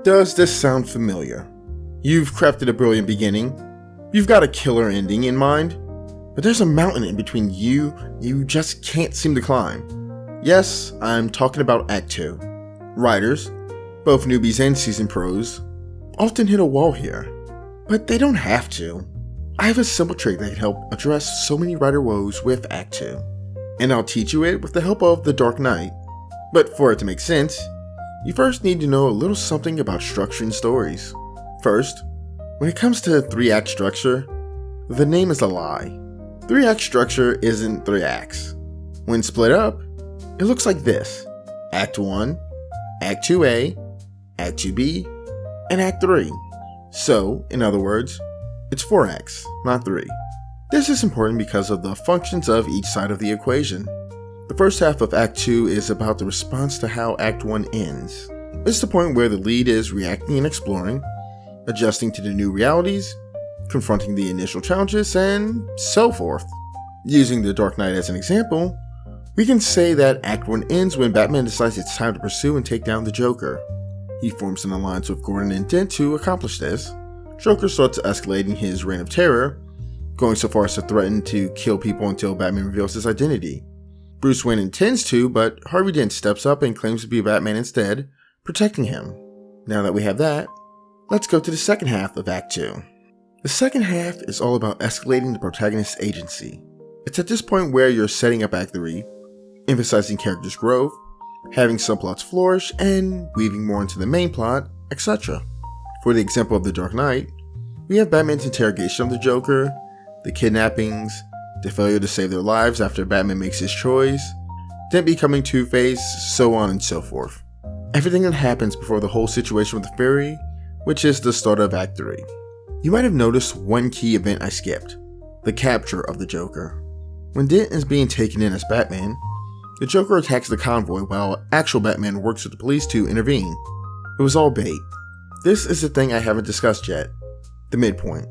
Does this sound familiar? You've crafted a brilliant beginning, you've got a killer ending in mind, but there's a mountain in between you just can't seem to climb. Yes, I'm talking about Act 2. Writers, both newbies and seasoned pros, often hit a wall here, but they don't have to. I have a simple trick that can help address so many writer woes with Act 2, and I'll teach you it with the help of The Dark Knight. But for it to make sense, you first need to know a little something about structuring stories. First, when it comes to 3-act structure, the name is a lie. 3-act structure isn't 3 acts. When split up, it looks like this: Act 1, Act 2A, Act 2B, and Act 3. So, in other words, it's 4 acts, not 3. This is important because of the functions of each side of the equation. The first half of Act 2 is about the response to how Act 1 ends. It's the point where the lead is reacting and exploring, adjusting to the new realities, confronting the initial challenges, and so forth. Using The Dark Knight as an example, we can say that Act 1 ends when Batman decides it's time to pursue and take down the Joker. He forms an alliance with Gordon and Dent to accomplish this. Joker starts escalating his reign of terror, going so far as to threaten to kill people until Batman reveals his identity. Bruce Wayne intends to, but Harvey Dent steps up and claims to be Batman instead, protecting him. Now that we have that, let's go to the second half of Act 2. The second half is all about escalating the protagonist's agency. It's at this point where you're setting up Act 3, emphasizing characters' growth, having subplots flourish, and weaving more into the main plot, etc. For the example of The Dark Knight, we have Batman's interrogation of the Joker, the kidnappings, the failure to save their lives after Batman makes his choice, Dent becoming Two-Face, so on and so forth. Everything that happens before the whole situation with the Fury, which is the start of Act 3. You might have noticed one key event I skipped: the capture of the Joker. When Dent is being taken in as Batman, the Joker attacks the convoy while actual Batman works with the police to intervene. It was all bait. This is the thing I haven't discussed yet: the midpoint.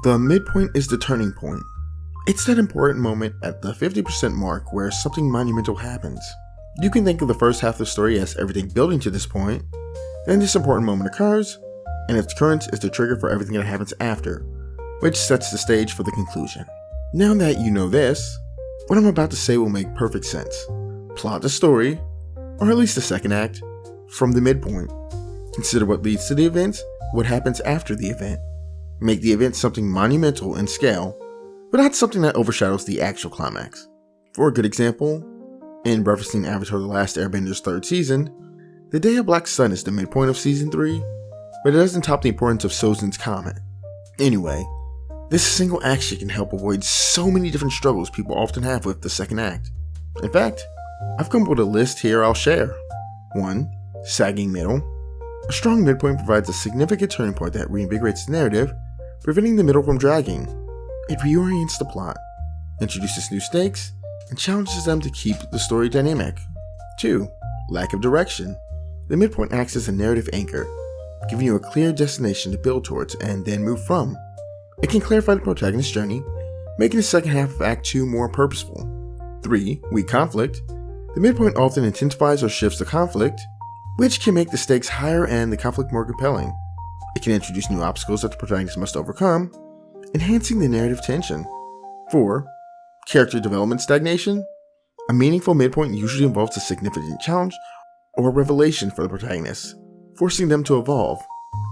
The midpoint is the turning point. It's that important moment at the 50% mark where something monumental happens. You can think of the first half of the story as everything building to this point, then this important moment occurs, and its occurrence is the trigger for everything that happens after, which sets the stage for the conclusion. Now that you know this, what I'm about to say will make perfect sense. Plot the story, or at least the second act, from the midpoint. Consider what leads to the event, what happens after the event. Make the event something monumental in scale, but not something that overshadows the actual climax. For a good example, in referencing Avatar: The Last Airbender's 3rd season, the Day of Black Sun is the midpoint of Season 3, but it doesn't top the importance of Sozin's Comet. Anyway, this single action can help avoid so many different struggles people often have with the second act. In fact, I've come up with a list here I'll share. 1. Sagging middle. A strong midpoint provides a significant turning point that reinvigorates the narrative, preventing the middle from dragging. It reorients the plot, introduces new stakes, and challenges them to keep the story dynamic. 2. Lack of direction. The midpoint acts as a narrative anchor, giving you a clear destination to build towards and then move from. It can clarify the protagonist's journey, making the second half of Act 2 more purposeful. 3. Weak conflict. The midpoint often intensifies or shifts the conflict, which can make the stakes higher and the conflict more compelling. It can introduce new obstacles that the protagonist must overcome, enhancing the narrative tension. 4. Character development stagnation. A meaningful midpoint usually involves a significant challenge or revelation for the protagonist, forcing them to evolve.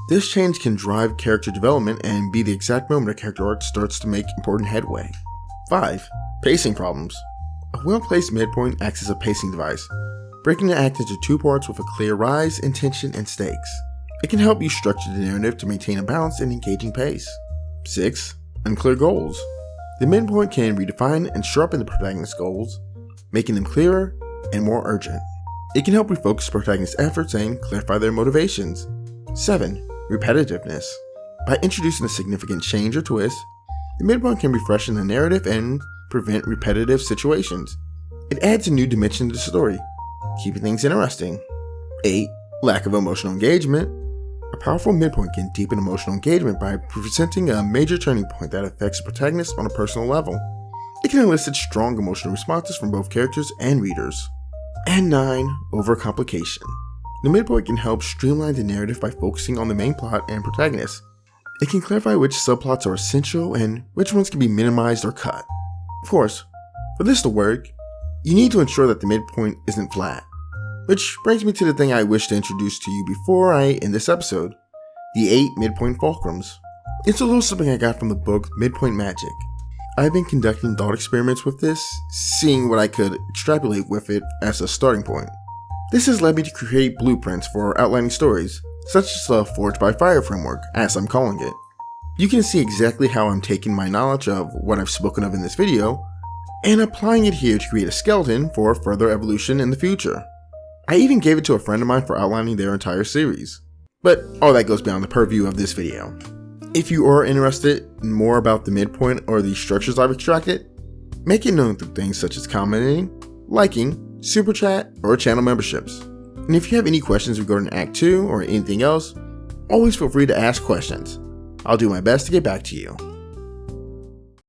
This change can drive character development and be the exact moment a character arc starts to make important headway. 5. Pacing problems. A well-placed midpoint acts as a pacing device, breaking the act into 2 parts with a clear rise in tension and stakes. It can help you structure the narrative to maintain a balanced and engaging pace. 6. Unclear goals. The midpoint can redefine and sharpen the protagonist's goals, making them clearer and more urgent. It can help refocus protagonist's efforts and clarify their motivations. 7. Repetitiveness. By introducing a significant change or twist, the midpoint can refreshen the narrative and prevent repetitive situations. It adds a new dimension to the story, keeping things interesting. 8. Lack of emotional engagement. A powerful midpoint can deepen emotional engagement by presenting a major turning point that affects the protagonist on a personal level. It can elicit strong emotional responses from both characters and readers. And 9. Overcomplication. The midpoint can help streamline the narrative by focusing on the main plot and protagonist. It can clarify which subplots are essential and which ones can be minimized or cut. Of course, for this to work, you need to ensure that the midpoint isn't flat. Which brings me to the thing I wish to introduce to you before I end this episode, the 8 midpoint fulcrums. It's a little something I got from the book Midpoint Magic. I've been conducting thought experiments with this, seeing what I could extrapolate with it as a starting point. This has led me to create blueprints for outlining stories, such as the Forged by Fire framework, as I'm calling it. You can see exactly how I'm taking my knowledge of what I've spoken of in this video, and applying it here to create a skeleton for further evolution in the future. I even gave it to a friend of mine for outlining their entire series. But all that goes beyond the purview of this video. If you are interested in more about the midpoint or the structures I've extracted, make it known through things such as commenting, liking, super chat, or channel memberships. And if you have any questions regarding Act 2 or anything else, always feel free to ask questions. I'll do my best to get back to you.